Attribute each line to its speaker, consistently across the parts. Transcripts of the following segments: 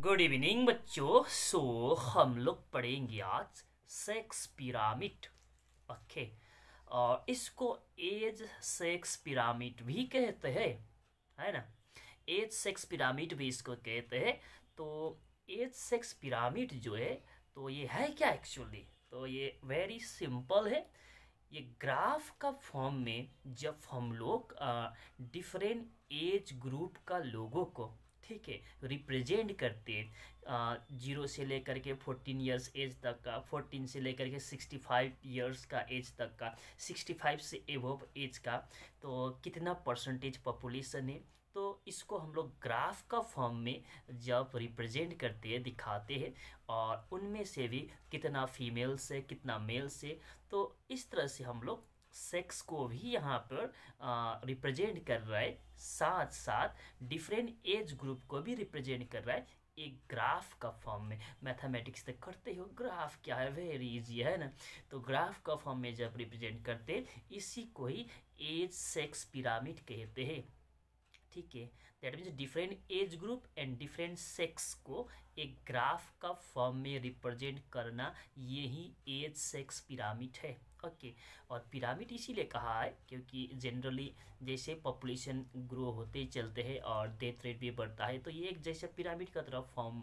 Speaker 1: Good evening बच्चों। हम लोग पढ़ेंगे आज सेक्स पिरामिड। ओके। और इसको एज सेक्स पिरामिड भी कहते हैं, है ना। एज सेक्स पिरामिड भी इसको कहते हैं। तो एज सेक्स पिरामिड जो है, तो ये है क्या एक्चुअली? तो ये वेरी सिंपल है। ये ग्राफ का फॉर्म में जब हम लोग डिफरेंट एज ग्रुप का लोगों को, ठीक है, रिप्रेजेंट करते हैं, 0 से लेकर के 14 इयर्स एज तक का, 14 से लेकर के 65 इयर्स का एज तक का, 65 से एवोव एज का, तो कितना परसेंटेज पॉपुलेशन है, तो इसको हम लोग ग्राफ का फॉर्म में जब रिप्रेजेंट करते हैं, दिखाते हैं, और उनमें से भी कितना फीमेल से कितना मेल से, तो इस तरह से हम लोग सेक्स को भी यहाँ पर रिप्रेजेंट कर रहा है, साथ साथ डिफरेंट एज ग्रुप को भी रिप्रेजेंट कर रहा है एक ग्राफ का फॉर्म में। मैथमेटिक्स तक करते हो, ग्राफ क्या है, वेरी इजी है ना। तो ग्राफ का फॉर्म में जब रिप्रेजेंट करते हैं, इसी को ही एज सेक्स पिरामिड कहते हैं, ठीक है। That means different age group and different sex को एक ग्राफ का फॉर्म में रिप्रेजेंट करना, यही एज सेक्स पिरामिड है। ओके। और पिरामिड इसीलिए कहा है क्योंकि जनरली जैसे पॉपुलेशन ग्रो होते चलते हैं और डेथ रेट भी बढ़ता है, तो ये एक जैसे पिरामिड का तरफ फॉर्म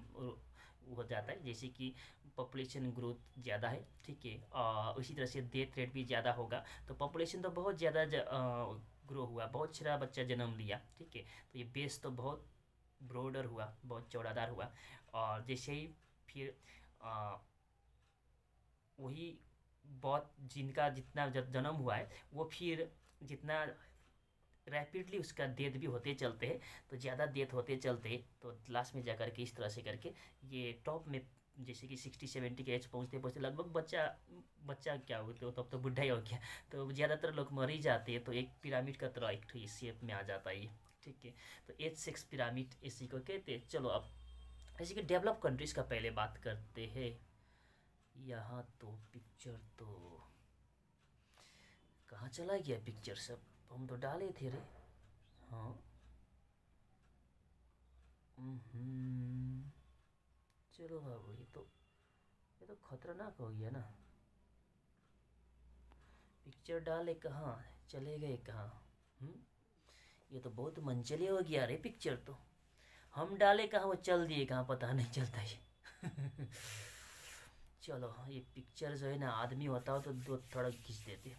Speaker 1: हो जाता है। जैसे कि पॉपुलेशन ग्रोथ ज़्यादा है, ठीक है, और उसी तरह से डेथ रेट भी ज़्यादा होगा। तो पॉपुलेशन तो बहुत ज़्यादा ग्रो हुआ, बहुत सारा बच्चा जन्म लिया, ठीक है, तो ये बेस तो बहुत ब्रॉडर हुआ, बहुत चौड़ादार हुआ। और जैसे ही फिर वही बहुत जिनका जितना जन्म हुआ है, वो फिर जितना रैपिडली उसका डेथ भी होते चलते हैं, तो ज़्यादा डेथ होते चलते हैं, तो लास्ट में जा कर के इस तरह से करके ये टॉप में, जैसे कि 60-70 के एज पहुँचते पहुँचते लगभग बच्चा बच्चा क्या होते हो, तब तो बुढ़ा ही हो गया, तो ज़्यादातर लोग मर ही जाते हैं। तो एक पिरामिड का तरह एक तो शेप में आ जाता है, ठीक है। तो एज सेक्स पिरामिड इसी को कहते हैं। चलो अब जैसे कि डेवलप कंट्रीज़ का पहले बात करते हैं। यहाँ तो पिक्चर तो कहाँ चला गया पिक्चर, सब हम तो डाले थे रे। हाँ। चलो बाबू, ये तो खतरनाक हो गया ना। पिक्चर डाले कहाँ, चले गए कहाँ? ये तो बहुत मनचले हो गया रे पिक्चर तो। हम डाले कहाँ, वो चल दिए कहाँ, पता नहीं चलता ये। चलो, ये पिक्चर जो है ना, आदमी होता हो तो दो थोड़ा खींच देते।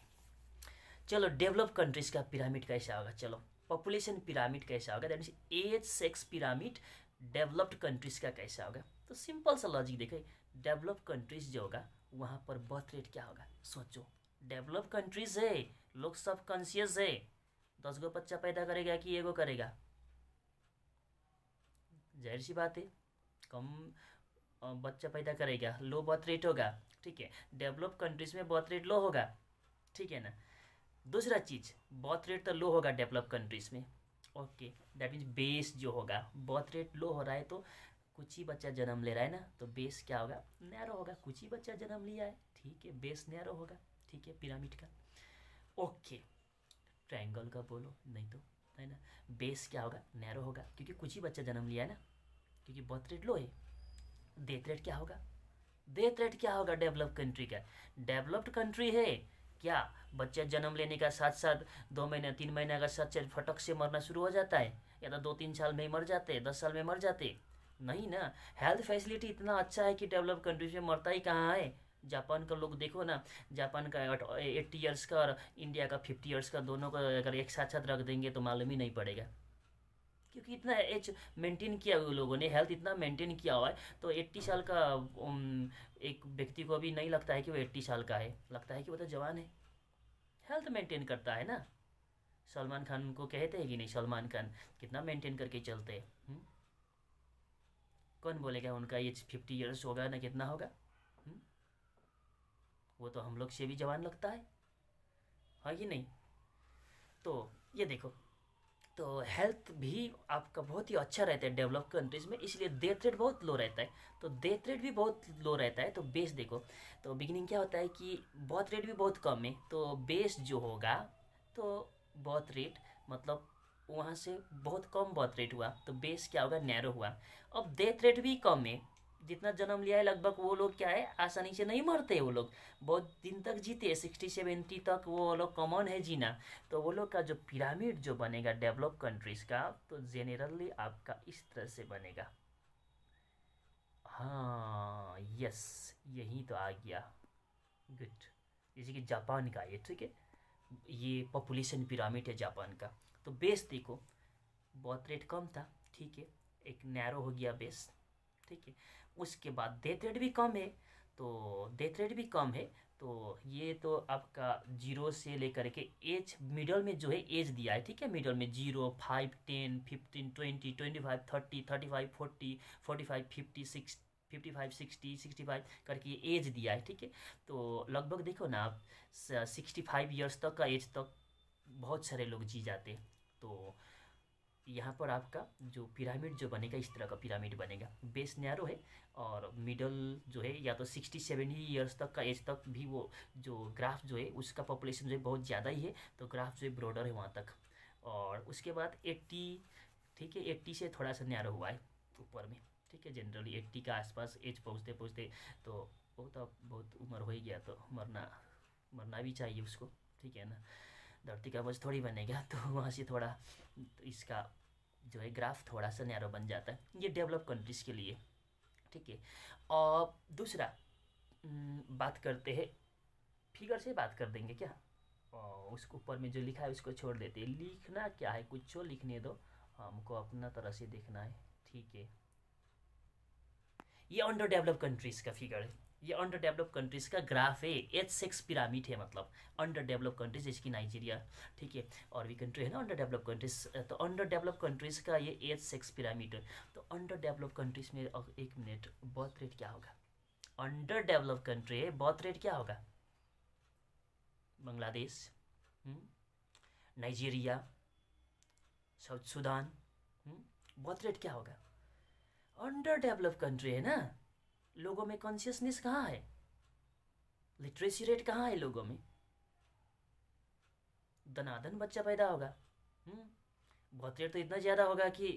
Speaker 1: चलो, डेवलप कंट्रीज का पिरामिड कैसा होगा? चलो, पॉपुलेशन पिरामिड कैसा होगा, that means age sex pyramid developed countries का कैसा होगा? तो सिंपल सा लॉजिक देखे, डेवलप कंट्रीज जो होगा वहाँ पर बर्थ रेट क्या होगा? सोचो, डेवलप कंट्रीज है, लोग सब कॉन्शियस है, 10 गो बच्चा पैदा करेगा कि एगो करेगा? जाहिर सी बात है, कम बच्चा पैदा करेगा, लो बर्थ रेट होगा, ठीक है। डेवलप कंट्रीज में बर्थ रेट लो होगा, ठीक है ना। दूसरा चीज़, बर्थ रेट तो लो होगा डेवलप कंट्रीज में, ओके। दैट मीन्स बेस जो होगा, बर्थ रेट लो हो रहा है तो कुछ ही बच्चा जन्म ले रहा है ना, तो बेस क्या होगा? नैरो होगा। कुछ ही बच्चा जन्म लिया है, ठीक है, बेस नैरो होगा, ठीक है, पिरामिड का। ओके, ट्रायंगल का बोलो नहीं तो, है ना। बेस क्या होगा? नैरो होगा, क्योंकि कुछ ही बच्चा जन्म लिया है ना, क्योंकि बर्थ रेट लो है। डेथ रेट क्या होगा? डेथ रेट क्या होगा डेवलप कंट्री का? डेवलप्ड कंट्री है क्या, बच्चा जन्म लेने का साथ साथ 2 महीने 3 महीने का साथ फटक से मरना शुरू हो जाता है, या तो 2-3 साल में ही मर जाते, 10 साल में मर जाते? नहीं ना। हेल्थ फैसिलिटी इतना अच्छा है कि डेवलप कंट्रीज में मरता ही कहाँ है। जापान का लोग देखो ना, जापान का 80 ईयर्स का और इंडिया का 50 ईयर्स का, दोनों को अगर एक साथ साथ रख देंगे तो मालूम ही नहीं पड़ेगा, क्योंकि इतना एज मेंटेन किया हुआ लोगों ने, हेल्थ इतना मेंटेन किया हुआ है। तो 80 साल का एक व्यक्ति को भी नहीं लगता है कि वो 80 साल का है, लगता है कि वो तो जवान है, हेल्थ मेंटेन करता है ना। सलमान खान को कहते हैं कि नहीं, सलमान खान कितना मेंटेन करके चलते हैं। कौन बोलेगा उनका एज 50 ईयर्स होगा ना, कितना होगा? हुँ? वो तो हम लोग से भी जवान लगता है कि नहीं? तो ये देखो, तो हेल्थ भी आपका बहुत ही अच्छा रहता है डेवलप कंट्रीज़ में, इसलिए डेथ रेट बहुत लो रहता है। तो डेथ रेट भी बहुत लो रहता है, तो बेस देखो, तो बिगिनिंग क्या होता है कि बर्थ रेट भी बहुत कम है, तो बेस जो होगा, तो बर्थ रेट मतलब वहाँ से बहुत कम बर्थ रेट हुआ, तो बेस क्या होगा, नैरो हुआ। अब डेथ रेट भी कम है, जितना जन्म लिया है लगभग वो लोग क्या है, आसानी से नहीं मरते, वो लोग बहुत दिन तक जीते, 60-70 तक वो लोग कॉमन है जीना। तो वो लोग का जो पिरामिड जो बनेगा डेवलप कंट्रीज का, तो जेनरली आपका इस तरह से बनेगा। हाँ यस, यही तो आ गया, गुड। जैसे कि जापान का ये, ठीक है, ये पॉपुलेशन पिरामिड है जापान का। तो बेस देखो, बर्थ रेट कम था, ठीक है, एक नैरो हो गया बेस, ठीक है। उसके बाद डेथ रेट भी कम है, तो डेथ रेट भी कम है, तो ये तो आपका 0 से लेकर के एज, मिडल में जो है एज दिया है, ठीक है, मिडल में 0, 5, 10, 15, 20, 25, 30, 35, 40, 45, 50, 60, 55, 60, 65 करके ये एज दिया है, ठीक है। तो लगभग देखो ना आप, 65 ईयर्स तक का एज तक बहुत सारे लोग जी जाते हैं। तो यहाँ पर आपका जो पिरामिड जो बनेगा, इस तरह का पिरामिड बनेगा, बेस नैरो है, और मिडल जो है या तो 60-70 ईयर्स तक का एज तक भी वो जो ग्राफ जो है उसका पॉपुलेशन जो है बहुत ज़्यादा ही है, तो ग्राफ जो है ब्रॉडर है वहाँ तक। और उसके बाद 80, ठीक है, 80 से थोड़ा सा नैरो हुआ है ऊपर में, ठीक है, जनरली 80 के आसपास एज पहुँचते पहुँचते तो बहुत उम्र हो ही गया, तो मरना भी चाहिए उसको, ठीक है ना, धरती का बोझ थोड़ी बनेगा। तो वहाँ से थोड़ा तो इसका जो है ग्राफ थोड़ा सा नैरो बन जाता है, ये डेवलप कंट्रीज़ के लिए, ठीक है। और दूसरा बात करते हैं, फिगर से बात कर देंगे क्या, और उसके ऊपर में जो लिखा है उसको छोड़ देते हैं, लिखना क्या है, कुछ लिखने दो, हमको अपना तरह से देखना है, ठीक है। ये अंडर डेवलप कंट्रीज़ का फिगर है, ये अंडर डेवलप कंट्रीज़ का ग्राफ है, H6 पिरामिड है, मतलब अंडर डेवलप कंट्रीज जैसे कि नाइजीरिया, ठीक है, और भी कंट्री है ना अंडर डेवलप कंट्रीज, तो अंडर डेवलप कंट्रीज़ का ये H6 पिरामिड है। तो अंडर डेवलप कंट्रीज़ में, एक मिनट, बर्थ रेट क्या होगा, अंडर डेवलप कंट्री है, बर्थ रेट क्या होगा, Bangladesh, Nigeria, south Sudan, birth rate क्या होगा, अंडर डेवलप कंट्री है ना, लोगों में कॉन्शियसनेस कहाँ है, लिटरेसी रेट कहाँ है लोगों में, धनाधन बच्चा पैदा होगा, बर्थ रेट तो इतना ज़्यादा होगा कि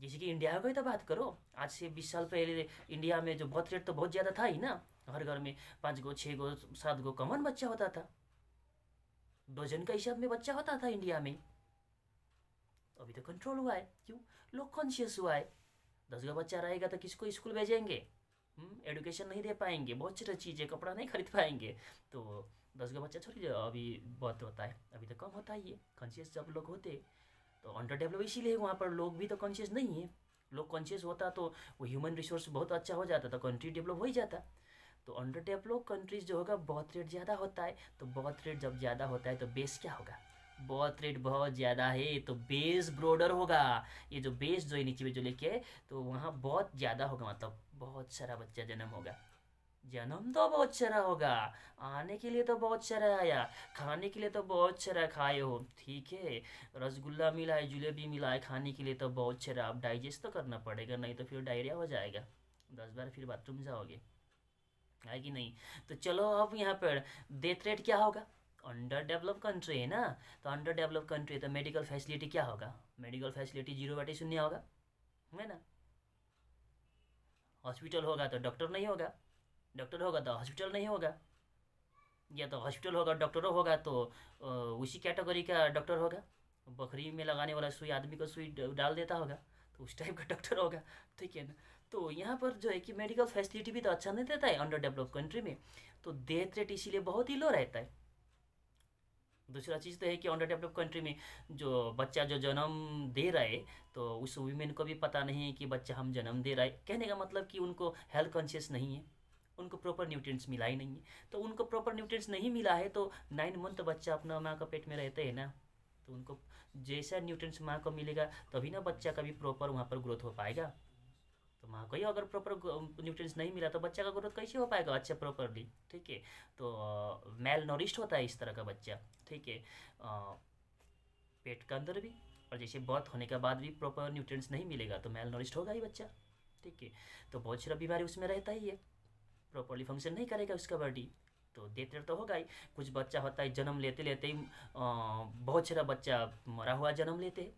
Speaker 1: जैसे कि इंडिया की तो बात करो, आज से 20 साल पहले इंडिया में जो बर्थ रेट तो बहुत ज़्यादा था ही ना, हर घर में 5 गो 6 गो 7 गो कॉमन बच्चा होता था, डजन का हिसाब में बच्चा होता था इंडिया में। अभी तो कंट्रोल हुआ है, क्यों, लोग कॉन्शियस हुआ है, 10 का बच्चा रहेगा तो किसको स्कूल भेजेंगे, एडुकेशन नहीं दे पाएंगे, बहुत सारी चीज़ें, कपड़ा नहीं खरीद पाएंगे, तो 10 का बच्चा छोड़ अभी बहुत होता है, अभी तो कम होता ही है, कॉन्शियस जब लोग होते। तो अंडर डेवलप इसीलिए वहाँ पर लोग भी तो कॉन्शियस नहीं है, लोग कॉन्शियस होता तो वो ह्यूमन रिसोर्स बहुत अच्छा हो जाता, तो कंट्री डेवलप हो ही जाता। तो अंडर डेवलप कंट्रीज जो होगा बर्थ रेट ज़्यादा होता है, तो बर्थ रेट जब ज़्यादा होता है तो बेस क्या होगा, बर्थ रेट बहुत ज़्यादा है तो बेस ब्रॉडर होगा, ये जो बेस जो है नीचे में जो लेके है, तो वहाँ बहुत ज़्यादा होगा, मतलब बहुत सारा बच्चा जन्म होगा, जन्म तो बहुत सारा होगा, आने के लिए तो बहुत सारा आया, खाने के लिए तो बहुत सारा खाए हो, ठीक है, रसगुल्ला मिला है, जलेबी मिला है, खाने के लिए तो बहुत सारा, अब डाइजेस्ट तो करना पड़ेगा, नहीं तो फिर डायरिया हो जाएगा, 10 बार फिर बाथरूम जाओगे, है कि नहीं। तो चलो अब यहाँ पर डेथ रेट क्या होगा, अंडर डेवलप कंट्री है ना, तो अंडर डेवलप कंट्री तो मेडिकल फैसिलिटी क्या होगा, मेडिकल फैसिलिटी 0/0 होगा, है ना, हॉस्पिटल होगा तो डॉक्टर नहीं होगा, डॉक्टर होगा तो हॉस्पिटल नहीं होगा, या तो हॉस्पिटल होगा डॉक्टरों होगा तो उसी कैटेगरी का डॉक्टर होगा, बकरी में लगाने वाला सुई आदमी को सुई डाल देता होगा, तो उस टाइप का डॉक्टर होगा, ठीक है ना। तो यहाँ पर जो है कि मेडिकल फैसिलिटी भी तो अच्छा नहीं देता है अंडर डेवलप कंट्री में, तो डेथ रेट इसीलिए बहुत ही लो रहता है। दूसरा चीज़ तो है कि अंडर डेवलप कंट्री में जो बच्चा जो जन्म दे रहा है, तो उस वीमेन को भी पता नहीं है कि बच्चा हम जन्म दे रहा है, कहने का मतलब कि उनको हेल्थ कॉन्शियस नहीं है, उनको प्रॉपर न्यूट्रिएंट्स मिला ही नहीं है, तो उनको प्रॉपर न्यूट्रिएंट्स नहीं मिला है तो 9 मंथ बच्चा अपना माँ का पेट में रहते हैं ना, तो उनको जैसा न्यूट्रिएंट्स माँ को मिलेगा तभी ना बच्चा का भी प्रॉपर वहाँ पर ग्रोथ हो पाएगा। तो माँ को ही अगर प्रॉपर न्यूट्रिएंट्स नहीं मिला तो बच्चा का ग्रोथ कैसे हो पाएगा अच्छा प्रॉपरली, ठीक है। तो मेल नॉरिश्ड होता है इस तरह का बच्चा, ठीक है, पेट के अंदर भी, और जैसे बर्थ होने के बाद भी प्रॉपर न्यूट्रिएंट्स नहीं मिलेगा तो मेल नॉरिश्ड होगा ही बच्चा, ठीक है। तो बहुत सारा बीमारी उसमें रहता ही है, प्रॉपरली फंक्शन नहीं करेगा उसका बॉडी, तो डेथ रेट तो होगा ही। कुछ बच्चा होता है जन्म लेते लेते ही बहुत सारा बच्चा मरा हुआ जन्म लेते हैं।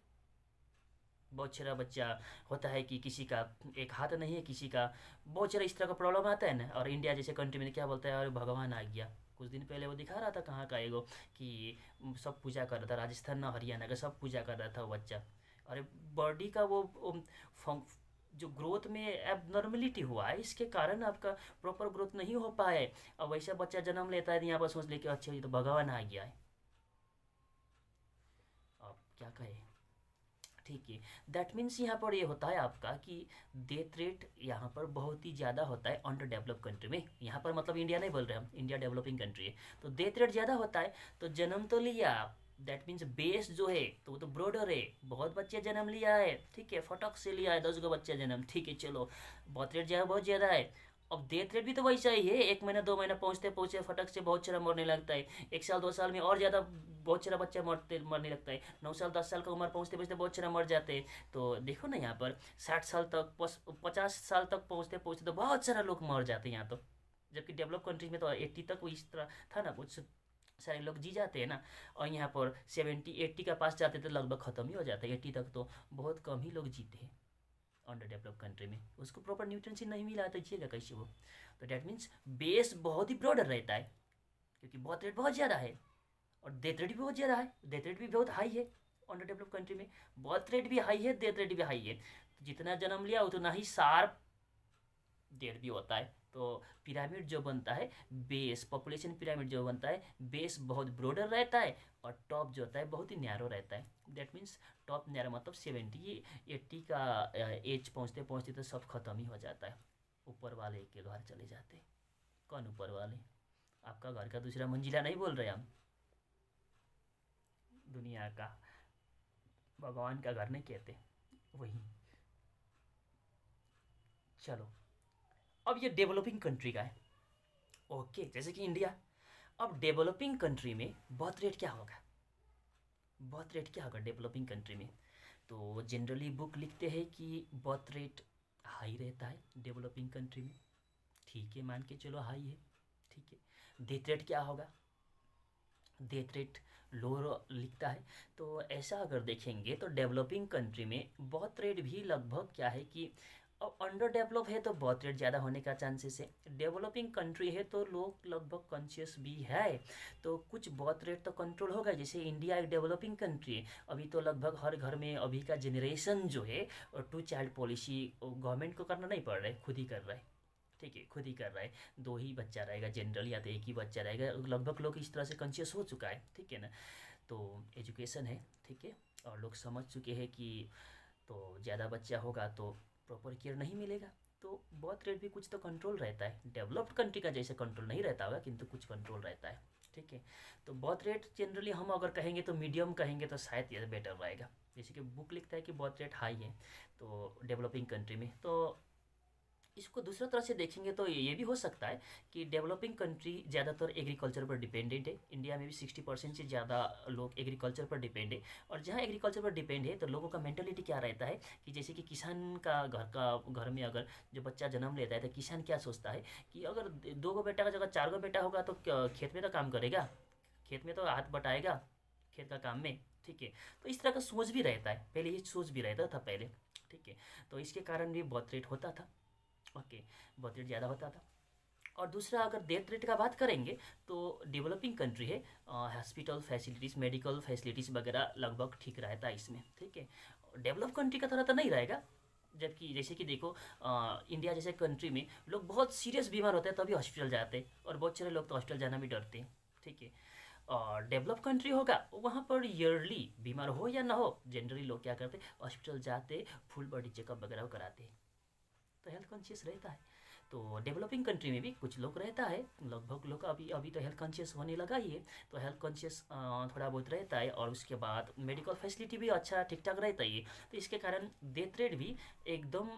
Speaker 1: बहुत सारा बच्चा होता है कि किसी का एक हाथ नहीं है, किसी का बहुत सारा इस तरह का प्रॉब्लम आता है ना। और इंडिया जैसे कंट्री में क्या बोलता है, अरे भगवान आ गया। कुछ दिन पहले वो दिखा रहा था कहाँ का एगो कि सब पूजा कर रहा था, राजस्थान ना हरियाणा का, सब पूजा कर रहा था वो बच्चा। अरे बॉडी का वो जो ग्रोथ में एबनॉर्मलिटी हुआ है, इसके कारण आपका प्रॉपर ग्रोथ नहीं हो पाया है। अब वैसा बच्चा जन्म लेता है, यहाँ पर सोच ले कि अच्छा ये तो भगवान आ गया है। अब क्या कहे, ठीक है। दैट मीन्स यहाँ पर ये होता है आपका कि डेथ रेट यहाँ पर बहुत ही ज़्यादा होता है अंडर डेवलप कंट्री में। यहाँ पर मतलब इंडिया नहीं बोल रहे हम, इंडिया डेवलपिंग कंट्री है, तो डेथ रेट ज़्यादा होता है। तो जन्म तो लिया, दैट मीन्स बेस जो है तो वो तो ब्रॉडर है। बहुत बच्चे जन्म लिया है, ठीक है, फटक से लिया है 10 गो बच्चे जन्म, ठीक है, चलो बर्थ रेट ज़्यादा बहुत ज़्यादा है। अब डेथ रेट भी तो वैसा ही है, 1 महीना 2 महीना पहुँचते पहुँचते फटक से बहुत सारा मरने लगता है। 1 साल 2 साल में और ज़्यादा बहुत सारा बच्चा मरने लगता है। 9 साल 10 साल का उम्र पहुँचते पहुँचते बहुत सारा मर जाते हैं। तो देखो ना यहाँ पर 60 साल तक 50 साल तक पहुँचते पहुँचते तो बहुत सारा लोग मर जाते हैं यहाँ तो। जबकि डेवलप कंट्रीज में तो 80 तक इस तरह था ना, कुछ सारे लोग जी जाते हैं ना। और यहाँ पर 70 80 का पास जाते तो लगभग ख़त्म ही हो जाता है। 80 तक तो बहुत कम ही लोग जीते हैं अंडर डेवलप कंट्री में। उसको प्रॉपर न्यूट्रिएंट्स नहीं मिला तो जिएगा कैसे वो। तो डैट मीन्स बेस बहुत ही ब्रॉडर रहता है, क्योंकि बर्थ रेट बहुत ज़्यादा है और डेथ रेट भी बहुत ज़्यादा है। डेथ रेट भी बहुत हाई है अंडर डेवलप कंट्री में, बर्थ रेट भी हाई है, डेथ रेट भी हाई है। तो जितना जन्म लिया उतना ही शार्प डेथ भी होता है। तो पिरामिड जो बनता है, बेस पॉपुलेशन पिरामिड जो बनता है, बेस बहुत ब्रॉडर रहता है और टॉप जो होता है बहुत ही नैरो रहता है। दैट मीन्स टॉप नैरो मतलब 70 80 का एज पहुँचते पहुँचते तो सब खत्म ही हो जाता है। ऊपर वाले के घर चले जाते हैं। कौन ऊपर वाले? आपका घर का दूसरा मंजिला नहीं बोल रहे हम, दुनिया का भगवान का घर नहीं कहते, वही। चलो अब ये डेवलपिंग कंट्री का है, ओके, जैसे कि इंडिया। अब डेवलपिंग कंट्री में बर्थ रेट क्या होगा? बर्थ रेट क्या होगा डेवलपिंग कंट्री में? तो जनरली बुक लिखते हैं कि बर्थ रेट हाई रहता है डेवलपिंग कंट्री में, ठीक है, मान के चलो हाई है, ठीक है। डेथ रेट क्या होगा? डेथ रेट लो लिखता है। तो ऐसा अगर देखेंगे तो डेवलपिंग कंट्री में बर्थ रेट भी लगभग क्या है कि अब अंडर डेवलप है तो बर्थ रेट ज़्यादा होने का चांसेस है। डेवलपिंग कंट्री है तो लोग लगभग कॉन्शियस भी है, तो कुछ बर्थ रेट तो कंट्रोल होगा। जैसे इंडिया एक डेवलपिंग कंट्री है, अभी तो लगभग हर घर में अभी का जनरेशन जो है 2 चाइल्ड पॉलिसी गवर्नमेंट को करना नहीं पड़ रहा है, खुद ही कर रहा है, ठीक है, खुद ही कर रहा है। 2 ही बच्चा रहेगा जनरल, या तो 1 ही बच्चा रहेगा, लगभग लोग इस तरह से कॉन्शियस हो चुका है, ठीक है ना। तो एजुकेशन है, ठीक है, और लोग समझ चुके हैं कि तो ज़्यादा बच्चा होगा तो प्रॉपर केयर नहीं मिलेगा। तो बर्थ रेट भी कुछ तो कंट्रोल रहता है, डेवलप्ड कंट्री का जैसे कंट्रोल नहीं रहता होगा किंतु कुछ कंट्रोल रहता है, ठीक है। तो बर्थ रेट जनरली हम अगर कहेंगे तो मीडियम कहेंगे तो शायद ये बेटर रहेगा। जैसे कि बुक लिखता है कि बर्थ रेट हाई है तो डेवलपिंग कंट्री में। तो इसको दूसरा तरह से देखेंगे तो ये भी हो सकता है कि डेवलपिंग कंट्री ज़्यादातर एग्रीकल्चर पर डिपेंडेंट है। इंडिया में भी 60% से ज़्यादा लोग एग्रीकल्चर पर डिपेंड है। और जहाँ एग्रीकल्चर पर डिपेंड है तो लोगों का मेंटलिटी क्या रहता है कि जैसे कि किसान का घर में अगर जो बच्चा जन्म लेता है तो किसान क्या सोचता है कि अगर 2 गो बेटा का जगह 4 गो बेटा होगा तो खेत में तो काम करेगा, खेत में तो हाथ बटाएगा खेत का काम में, ठीक है। तो इस तरह का सोच भी रहता है, पहले ये सोच भी रहता था पहले, ठीक है। तो इसके कारण भी बर्थ रेट होता था, ओके, बर्थ रेट ज़्यादा होता था। और दूसरा अगर डेथ रेट का बात करेंगे तो डेवलपिंग कंट्री है, हॉस्पिटल फैसिलिटीज़ मेडिकल फैसिलिटीज़ वगैरह लगभग ठीक रहता है इसमें, ठीक है। डेवलप कंट्री का तरह तो नहीं रहेगा। जबकि जैसे कि देखो इंडिया जैसे कंट्री में लोग बहुत सीरियस बीमार होते हैं तभी हॉस्पिटल जाते हैं, और बहुत सारे लोग तो हॉस्पिटल जाना भी डरते हैं, ठीक है। और डेवलप कंट्री होगा वहाँ पर ईयरली बीमार हो या ना हो जनरली लोग क्या करते, हॉस्पिटल जाते, फुल बॉडी चेकअप वगैरह कराते हैं, तो हेल्थ कॉन्शियस रहता है। तो डेवलपिंग कंट्री में भी कुछ लोग रहता है, लगभग लोग अभी अभी तो हेल्थ कॉन्शियस होने लगा ही है, तो हेल्थ कॉन्शियस थोड़ा बहुत रहता है। और उसके बाद मेडिकल फैसिलिटी भी अच्छा ठीक ठाक रहता ही है। तो इसके कारण डेथ रेट भी एकदम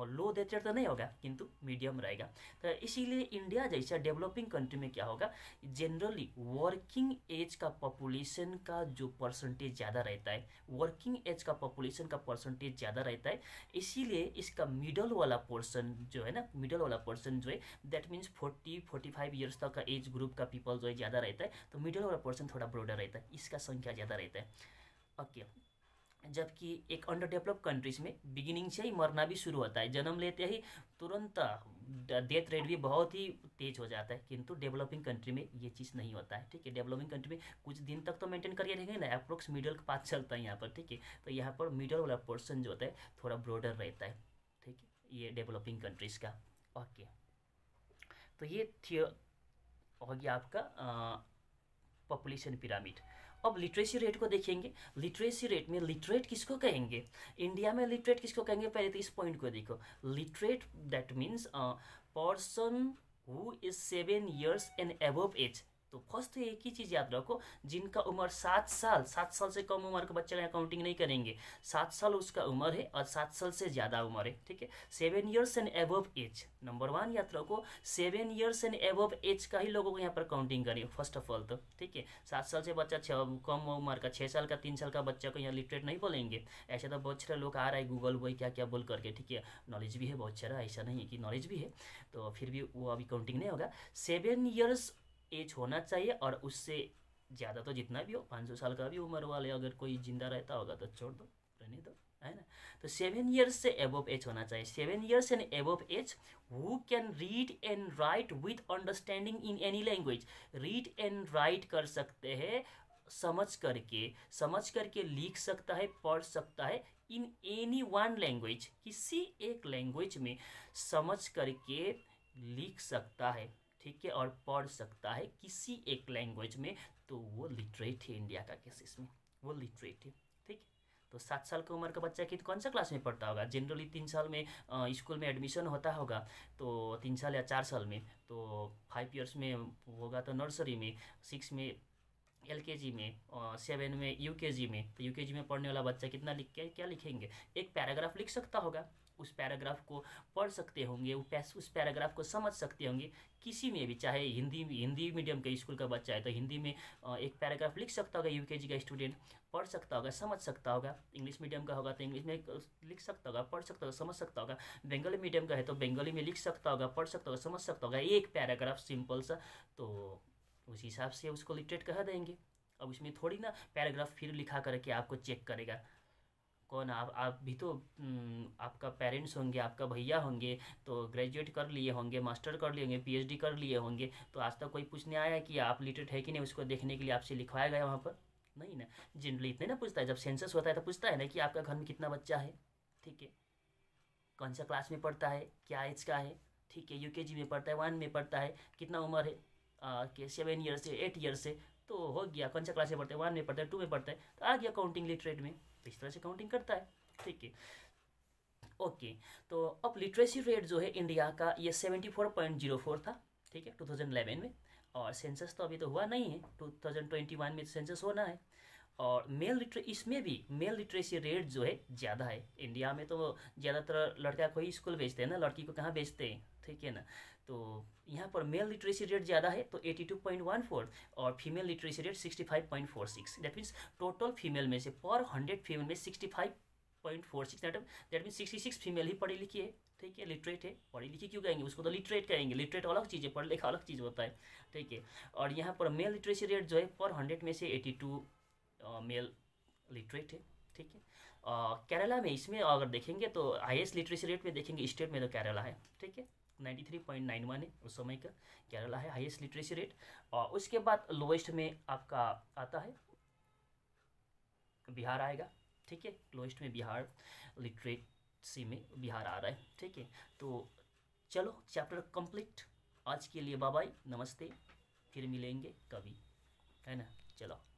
Speaker 1: लो डेथ रेट तो नहीं होगा किंतु मीडियम रहेगा। तो इसीलिए इंडिया जैसा डेवलपिंग कंट्री में क्या होगा, जनरली वर्किंग एज का पॉपुलेशन का जो परसेंटेज ज़्यादा रहता है, वर्किंग एज का पॉपुलेशन का परसेंटेज ज़्यादा रहता है, इसीलिए इसका मिडल वाला पोर्शन जो है ना, मिडल वाला पोर्शन जो है दैट मीन्स 40-45 ईयर्स तक का एज ग्रुप का पीपल जो है ज़्यादा रहता है, तो मिडल वाला पोर्शन थोड़ा ब्रॉडर रहता है, इसका संख्या ज़्यादा रहता है। ओके, जबकि एक अंडर डेवलप कंट्रीज में बिगिनिंग से ही मरना भी शुरू होता है, जन्म लेते ही तुरंत डेथ रेट भी बहुत ही तेज हो जाता है, किंतु डेवलपिंग कंट्री में ये चीज़ नहीं होता है। ठीक है, डेवलपिंग कंट्री में कुछ दिन तक तो मेंटेन करिए रहेंगे ना, अप्रोक्स मिडल का पाथ चलता है यहाँ पर। ठीक है, तो यहाँ पर मिडल वाला पोर्शन जो होता है थोड़ा ब्रॉडर रहता है। ठीक है, ये डेवलपिंग कंट्रीज का। ओके, तो ये हो गया आपका पॉपुलेशन पिरामिड। अब लिटरेसी रेट को देखेंगे। लिटरेसी रेट में लिटरेट किसको कहेंगे, इंडिया में लिटरेट किसको कहेंगे, पहले तो इस पॉइंट को देखो। Literate that means person who is 7 years and above age. तो फर्स्ट एक ही चीज़ याद रखो, जिनका उम्र 7 साल से कम उम्र का बच्चे का काउंटिंग नहीं करेंगे, 7 साल उसका उम्र है और 7 साल से ज़्यादा उम्र है। ठीक है, 7 years and above age, number 1 याद रखो, 7 years एंड अबव एज का ही लोगों को यहाँ पर काउंटिंग करिए फर्स्ट ऑफ ऑल। तो ठीक है, 7 साल से बच्चा कम उम्र का 6 साल का 3 साल का बच्चा को यहाँ लिटरेट नहीं बोलेंगे। ऐसे तो बहुत सारे लोग आ रहा है गूगल वही क्या क्या बोल करके। ठीक है, नॉलेज भी है बहुत सारा, ऐसा नहीं है कि नॉलेज भी है, तो फिर भी वो अभी काउंटिंग नहीं होगा। 7 years एज होना चाहिए, और उससे ज़्यादा तो जितना भी हो, 500 साल का भी उम्र वाले अगर कोई जिंदा रहता होगा तो छोड़ दो, रहने दो, है ना। तो 7 years से एबव एज होना चाहिए। 7 years and above age who can read and write with understanding in any language. Read and write कर सकते हैं, समझ करके लिख सकता है, पढ़ सकता है इन एनी वन लैंग्वेज, किसी एक लैंग्वेज में समझ करके लिख सकता है। ठीक है, और पढ़ सकता है किसी एक लैंग्वेज में, तो वो लिटरेट है। इंडिया का केसेस में वो लिटरेट है। ठीक है, तो 7 साल की उम्र का बच्चा कि कौन सा क्लास में पढ़ता होगा, जनरली 3 साल में स्कूल में एडमिशन होता होगा, तो 3 साल या 4 साल में, तो 5 years में होगा तो नर्सरी में, 6 में LKG में, 7 में UKG में। तो UKG में पढ़ने वाला बच्चा कितना लिख के क्या लिखेंगे, एक पैराग्राफ लिख सकता होगा, उस पैराग्राफ को पढ़ सकते होंगे, उस पैराग्राफ को समझ सकते होंगे किसी में भी, चाहे हिंदी मीडियम के स्कूल का बच्चा है तो हिंदी में एक पैराग्राफ लिख सकता होगा, UKG का स्टूडेंट पढ़ सकता होगा, समझ सकता होगा। इंग्लिश मीडियम का होगा तो इंग्लिश में लिख सकता होगा, पढ़ सकता होगा, समझ सकता होगा। बंगाली मीडियम का है तो बंगाली में लिख सकता होगा, पढ़ सकता होगा, समझ सकता होगा, एक पैराग्राफ सिंपल सा, तो उस हिसाब से उसको लिटरेट कह देंगे। अब उसमें थोड़ी ना पैराग्राफ फिर लिखा करके आपको चेक करेगा कौन, आप भी तो आपका पेरेंट्स होंगे, आपका भैया होंगे, तो ग्रेजुएट कर लिए होंगे, मास्टर कर लिए होंगे, PhD कर लिए होंगे, तो आज तक कोई पूछने आया कि आप लिटरेट है कि नहीं, उसको देखने के लिए आपसे लिखवाया गया वहाँ पर, नहीं ना। जनरली इतने ना पूछता है, जब सेंसस होता है तो पूछता है ना कि आपका घर में कितना बच्चा है, ठीक है, कौन सा क्लास में पढ़ता है, क्या एज का है, ठीक है, UKG में पढ़ता है, 1 में पढ़ता है, कितना उम्र है, कि 7 years से 8 years से, तो हो गया। कौन सा क्लास में पढ़ता है, 1 में पढ़ता है, 2 में पढ़ता है, तो आ गया काउंटिंग लिटरेट में। इस तरह से काउंटिंग करता है। ठीक है, ओके, तो अब लिटरेसी रेट जो है इंडिया का ये 74.04 था। ठीक है, 2011 में, और सेंसस तो अभी तो हुआ नहीं है, 2021 में सेंसस होना है। और इसमें भी मेल लिटरेसी रेट जो है ज़्यादा है। इंडिया में तो ज़्यादातर लड़का को ही स्कूल भेजते हैं ना, लड़की को कहाँ भेजते हैं, ठीक है ना। तो यहाँ पर मेल लिटरेसी रेट ज़्यादा है तो 82.14, और female literacy rate 65.46। That means total female में से पर 100 फीमेल में 65.46, दैट मीन्स 66 फीमेल ही पढ़ी लिखी है। ठीक है, लिटरेट है। पढ़ी लिखी क्यों कहेंगे, उसको तो लिटरेट कहेंगे। लिटरेट अलग चीज़ है, पढ़ लिखा अलग चीज़ होता है। ठीक है, और यहाँ पर मेल लिटरेसी रेट जो है पर 100 में से 82 मेल लिटरेट है। ठीक है, केरला में इसमें अगर देखेंगे तो हाईएस्ट लिटरेसी रेट में देखेंगे स्टेट में तो केरला है। ठीक है, 93.91 है उस समय का, केरला है हाईएस्ट लिटरेसी रेट। और उसके बाद लोएस्ट में आपका आता है बिहार आएगा। ठीक है, लोएस्ट में बिहार, लिटरेसी में बिहार आ रहा है। ठीक है, तो चलो चैप्टर कंप्लीट। आज के लिए बाय बाय, नमस्ते, फिर मिलेंगे कभी, है ना। चलो।